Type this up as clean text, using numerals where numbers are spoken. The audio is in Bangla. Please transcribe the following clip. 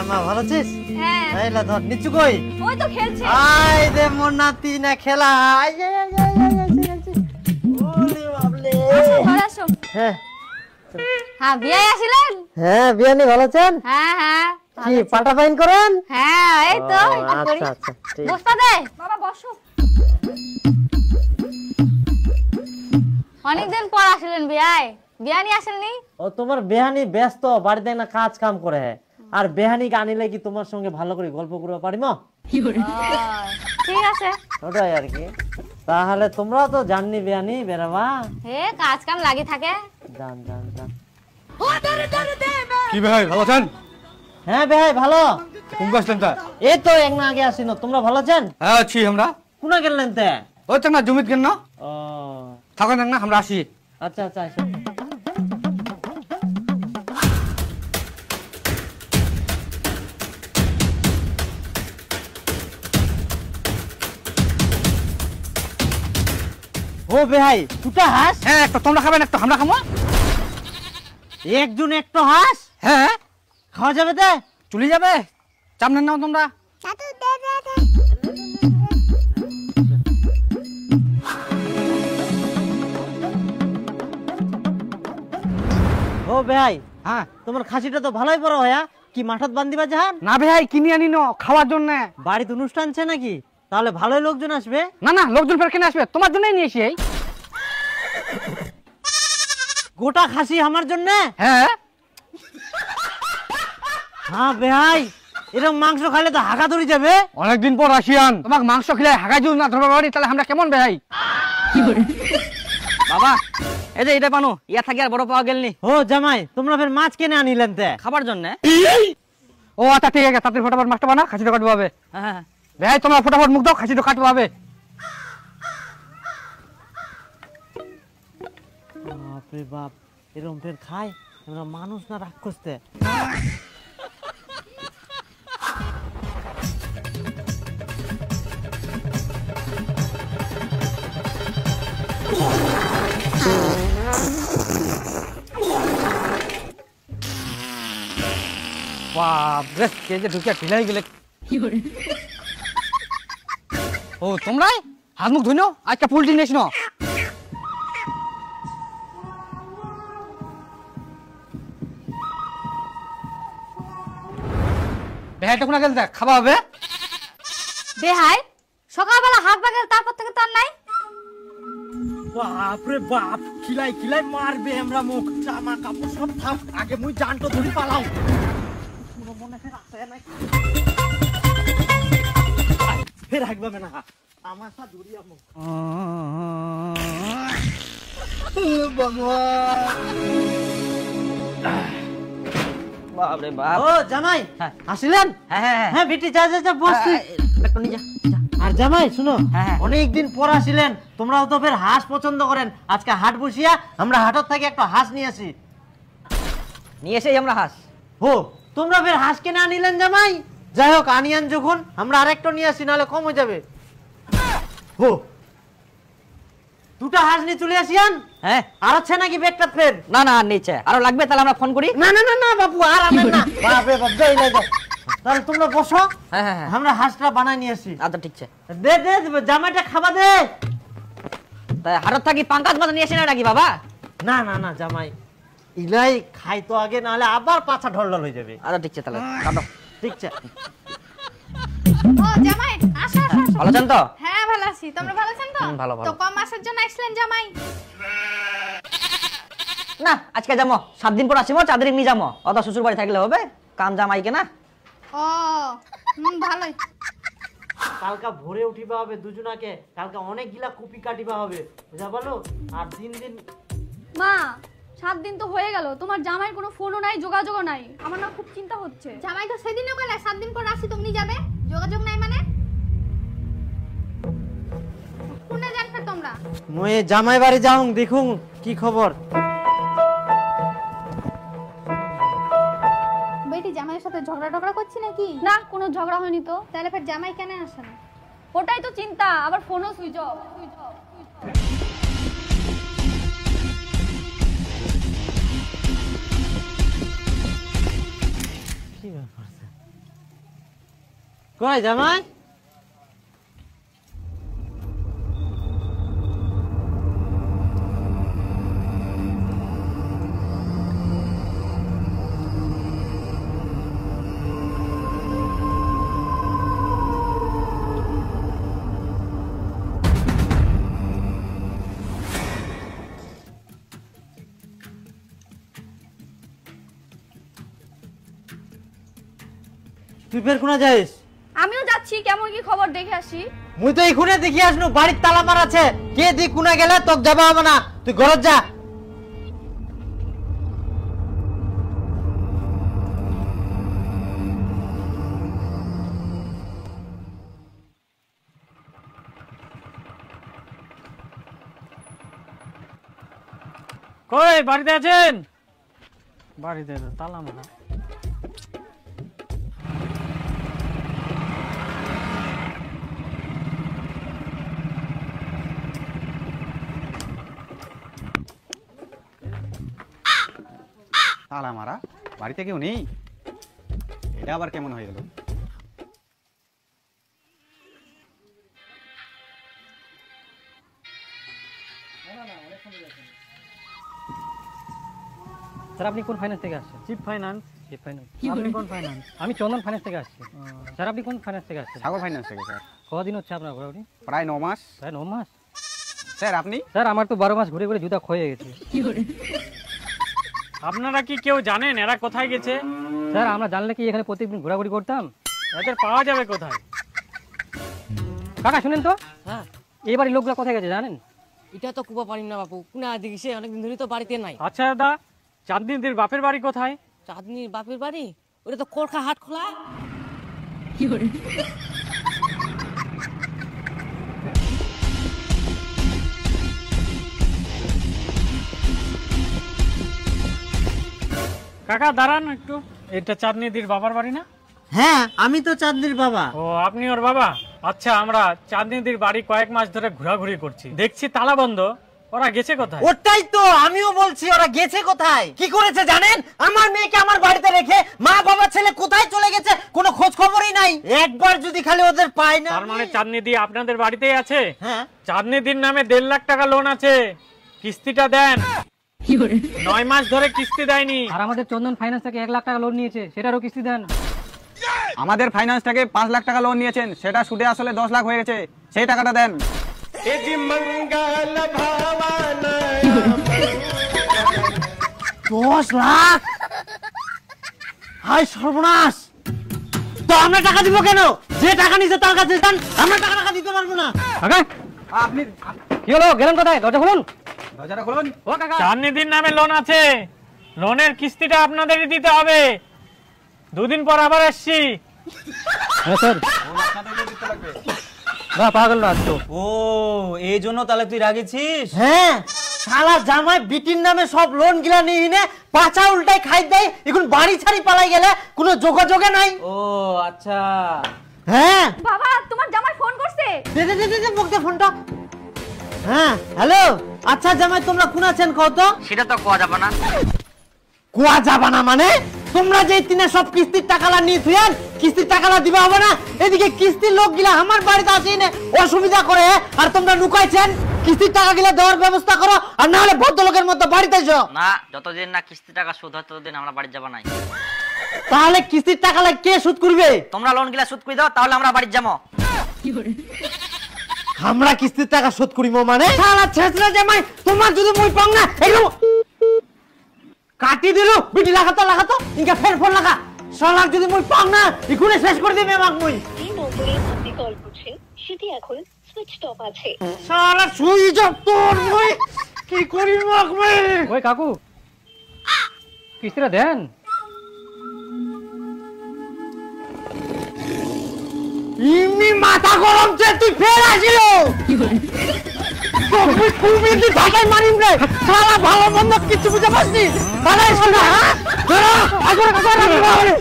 মা ভালো আছিস? হ্যাঁ এই লা ধর নিচু কই ওই তো খেলছে আই দে মোর নাতি না খেলা আই ওলে বাবলে আসো হ্যাঁ হ্যাঁ বিয়ে আসিলেন হ্যাঁ বিয়ানি ভালো আছেন? হ্যাঁ হ্যাঁ কি পাটা ফাইন করেন? হ্যাঁ এই তো আচ্ছা আচ্ছা ঠিক বসতে দে বাবা বসো অনেকদিন পর আসলেন বিয়ায় বিয়ানি আসেননি ও তোমার বেহানি ব্যস্ত বাড়িতে না কাজ কাম করে আর বেহানি আনিলে কি তোমার সঙ্গে ভালো করে গল্প করতে পারিমো? ঠিক আছে ওটাই আর কি। তাহলে তোমরা তো জাননি বেহানি বেরাবা হে কাজ কাম লাগি থাকে জান জান জান কি ভাই ভালো আছেন? হ্যাঁ ভাই ভালো। কোন আসলেন তা? এই তো এক না আগে আসিনো। তোমরা ভালো আছেন? হ্যাঁ আছি আমরা। কোনা গেলেন তে? ওই তো না জমিত গেল না। ও থাকেন না আমরা আসি। আচ্ছা আচ্ছা আসো। ও ভাই দুটা হাঁস? হ্যাঁ একটা তোমরা খাবেন একটা আমরা খাবো। একজন একটা হাঁস হ্যাঁ খাওয়া যাবে তে? চলে যাবে চাপ নেন নাও তোমরা। ও ভাই হ্যাঁ তোমার খাসিটা তো ভালোই বড় হয়া কি মাঠত বান্ধিবা জাহান? না ভাই কিনে আনি ন খাওয়ার জন্য। বাড়িতে অনুষ্ঠান আছে নাকি? তাহলে ভালোই লোকজন আসবে। না না লোকজন ফের কেন আসবে তোমার জন্যই নিয়ে এসি। গোটা খাসি আমার জন্য? হ্যাঁ হ্যাঁ ভাই এরকম মাংস খাইলে তো হাগা ধরে যাবে। অনেকদিন পর আসিয়ান তোমাকে মাংস খেলে হাগাই যদি না ধরবা পারি তাহলে আমরা কেমন ভাই? বাবা এই যে এটা পানো ইয়া থাকি আর বড় পাওয়া গেলনি ও জামাই তোমরা ফের মাছ কেনে আনিলেন তে? খাবার জন্য। ও আচ্ছা ঠিক আছে তাড়াতাড়ি ফটাফট মাছটা বানা খাসিটা কাটবো হবে। হ্যাঁ হ্যাঁ ভাই তোমরা ফটাফট মুখ দাও খাসিটা কাটবো হবে। বাপরে বাপ এরকম ফের খায় আমরা মানুষ না রাক্ষস তে? বাপ রে কে যে ঢুকিয়া ঢিলাই গেলে। ও তোমরাই হাত মুখ ধুইনো আজকে পুলটি নিস না। বেহাইটা কোনা গেল দেখ খাওয়া হবে। বেহাই সকালবেলা হাত বাগেল তারপর থেকে তো আর নাই। বাপরে বাপ খিলাই খিলাই মারবে আমরা মুখ জামা কাপড় সব থাক আগে মুই জানটো ধরি পালাও। মনে ফের আসে নাই ফের হাগবা না আমার সা ধরিয়া মুখ বাপ রে বাপ। ও জামাই আসিলেন? হ্যাঁ হ্যাঁ হ্যাঁ বেটি যা যা যা বস তুই। একটু নিয়ে যা আর জামাই শুনো হ্যাঁ। অনেকদিন পর আসিলেন তোমরাও তো ফের হাঁস পছন্দ করেন আজকে হাট বসিয়া আমরা হাটত থেকে একটা হাঁস নিয়ে আসি। নিয়ে এসেই আমরা হাঁস। ও তোমরা ফের হাঁস কিনে আনিলেন জামাই? যাই হোক আনিয়ান যখন আমরা আরেকটা নিয়ে আসি নাহলে কম হয়ে যাবে। ও দুটা হাঁস নিয়ে চলে আসিয়ান। হ্যাঁ আর আছে নাকি ব্যাগটা ফের? না না আর নিচে আরো লাগবে তাহলে আমরা ফোন করি। না না না না বাবু আর আনেন না বাপরে বাপ যাই না যাও। তাহলে তোমরা বসো হ্যাঁ হ্যাঁ হ্যাঁ আমরা হাঁসটা বানাই নিয়ে আসি। আচ্ছা ঠিক আছে। দে দে জামাইটা খাবা দে। তাই হাটত থাকি পাঙ্কাজ মাছ নিয়ে এসে না নাকি বাবা? না না না জামাই ইলাই খাই তো আগে নাহলে আবার পাছা ঢলঢল হয়ে যাবে। আচ্ছা ঠিক আছে তাহলে কাটো। ঠিক আছে ও জামাই আসো আসো আসো। ভালো আছেন তো? হ্যাঁ ভালো আছি তোমরা ভালো আছেন তো? ভালো ভালো। তো কম মাসের জন্য আসলেন জামাই? না আজকে যাবো 7 দিন পর আসিমো চাঁদের নিয়ে যাবো অত শ্বশুর বাড়ি থাকলে হবে কাম জামাই কে না। ও ভালোই। কালকা ভোরে উঠিবা হবে দুজনাকে কালকা অনেক গিলা কুপি কাটিবা হবে বুঝা বলো। আর দিন দিন মা 7 দিন তো হয়ে গেল তোমার জামাইয়ের কোনো ফোনও নাই যোগাযোগও নাই আমার না খুব চিন্তা হচ্ছে। জামাই তো সেদিনও গেলে 7 দিন পর আসি তুমি যাবে যোগাযোগ নাই মানে? কোনে জানবে তোমরা? মই জামাই বাড়ি যাও দেখুন কি খবর। বেটি জামাইয়ের সাথে ঝগড়া টগড়া করছি নাকি? না কোনো ঝগড়া হয়নি তো। তাহলে ফের জামাই কেন আসে না? ওটাই তো চিন্তা আবার ফোনও সুইচ অফ। কি ব্যাপার কই জামাই? তুই ফের কোনা যাইস? আমিও যাচ্ছি, কেমন কি খবর দেখে আসি। মুই তো এখুনে দেখি আসনু, বাড়ির তালা মারা আছে। কে দি কোনা গেলে তোক যাবা হবে না, তুই ঘরত যা। কই বাড়িতে আছেন? বাড়িতে তালা মারা। তালা মারা, বাড়িতে কেউ নেই? এটা আবার কেমন হয়ে গেল? স্যার আপনি কোন ফাইন্যান্স থেকে আসছেন? Cheap finance. Cheap finance. আপনি কোন ফাইন্যান্স? আমি চন্দন ফাইন্যান্স থেকে আসছি। স্যার আপনি কোন ফাইন্যান্স থেকে আসছেন? সাগর ফাইন্যান্স থেকে স্যার। কদিন হচ্ছে আপনার ঘোরাঘুরি? প্রায় 9 মাস। প্রায় 9 মাস। স্যার আপনি? স্যার আমার তো 12 মাস ঘুরে ঘুরে জুতা ক্ষয়ে গেছে। আপনারা কি কেউ জানেন এরা কোথায় গেছে? স্যার আমরা জানলে কি এখানে প্রত্যেকদিন ঘোরাঘুরি করতাম? এদের পাওয়া যাবে কোথায়? কাকা শুনেন তো, হ্যাঁ এই বাড়ির লোকগুলো কোথায় গেছে জানেন? এটা তো কুবা পারি না বাপু, কোনা দিকে সে অনেকদিন ধরে তো বাড়িতে নাই। আচ্ছা দাদা, চাঁদনিদির বাপের বাড়ি কোথায়? চাঁদনির বাপের বাড়ি ওটা তো কোরখা হাট খোলা। কাকা দাঁড়ান একটু, এটা চাঁদনিদির বাবার বাড়ি না? হ্যাঁ আমি তো চাঁদনির বাবা। ও আপনি ওর বাবা? আচ্ছা, আমরা চাঁদনিদির বাড়ি কয়েক মাস ধরে ঘোরাঘুরি করছি, দেখছি তালা বন্ধ। ওরা গেছে কোথায়? ওটাই তো আমিও বলছি, ওরা গেছে কোথায়? কি করেছে জানেন? আমার মেয়েকে আমার বাড়িতে রেখে মা বাবা ছেলে কোথায় চলে গেছে কোনো খোঁজ খবরই নাই। একবার যদি খালি ওদের পাই না। তার মানে চাঁদনিদি আপনাদের বাড়িতেই আছে? হ্যাঁ। চাঁদনিদির নামে 1.5 লাখ টাকা লোন আছে, কিস্তিটা দেন। 9 মাস ধরে কিস্তি দেয়নি। আর আমাদের চন্দন ফাইন্যান্স থেকে 1 লাখ টাকা লোন নিয়েছে, সেটারও কিস্তি দেন। আমাদের ফাইন্যান্স থেকে 5 লাখ টাকা লোন নিয়েছেন, সেটা সুদে আসলে 10 লাখ হয়ে গেছে, সেই টাকাটা দেন। 10 লাখ? হাই সর্বনাশ! তো আমরা টাকা দিব কেন? যে টাকা নিছে তার কাছে দেন, আমরা টাকা দিতে পারবো না। কাকা আপনি কি হলো, গেলেন কোথায়? দরজা খুলুন। দরজাটা খুলুন। ও কাকা, চাঁদনিদির নামে লোন আছে, লোনের কিস্তিটা আপনাদেরই দিতে হবে। 2 দিন পর আবার আসছি। হ্যাঁ স্যার। না পাগল না তো। ও এই জন্য তাহলে তুই রাগেছিস? হ্যাঁ, শালা জামাই বিটির নামে সব লোন গিলা নিয়ে নে পাছা উল্টাই খাই দেয়। এখন বাড়ি ছাড়ি পালাই গেলে কোনো যোগাযোগে নাই। ও আচ্ছা। হ্যাঁ বাবা, তোমার জামাই ফোন করছে। দে দে দে দে মুখ দে ফোনটা। হ্যাঁ হ্যালো, আচ্ছা জামাই তোমরা কোন আছেন কত? সেটা তো কোয়া যাবে না। কোয়া যাবা না মানে? তোমরা যে তিনে সব কিস্তির টাকালা নিয়ে থুয়েন, কিস্তির টাকালা দিবা হবে না? এদিকে কিস্তির লোক গিলা আমার বাড়িতে আসি না অসুবিধা করে, আর তোমরা লুকাইছেন। কিস্তির টাকা গিলা দেওয়ার ব্যবস্থা করো, আর না হলে ভদ্রলোকের মতো বাড়িতে এসো। না, যতদিন না কিস্তি টাকা শোধ হয় ততদিন আমরা বাড়ি যাবো নাই। তাহলে কিস্তির টাকালা কে শোধ করবে? তোমরা লোন গিলা শোধ করে দাও, তাহলে আমরা বাড়ি যাবো। আমরা কিস্তির টাকা শোধ করিব মানে? শালা ছেছরা জামাই, তোমার যদি মই পাং না এগুলো কাটি দিলু। বিটি লাগাতো লাগাতো ইনকা ফের ফোন লাগা। শালা যদি মই পাং না ইকুনে শেষ করে দিবে আমাক মই। এই নম্বরে আপনি কল করছেন সেটি এখন সুইচড অফ আছে। শালা সুইচ অফ তোর মই কি করি আমাক মই? ওই কাকু কিস্তিটা দেন। ইমনি মাথা গরম যে তুই ফের আসিল। তুমি তুমি কি ঢাকায় মারিম রে? শালা ভালো মন্দ কিছু বুঝে পাচ্ছিস? শালা শোনা হ্যাঁ? আগরে আগরে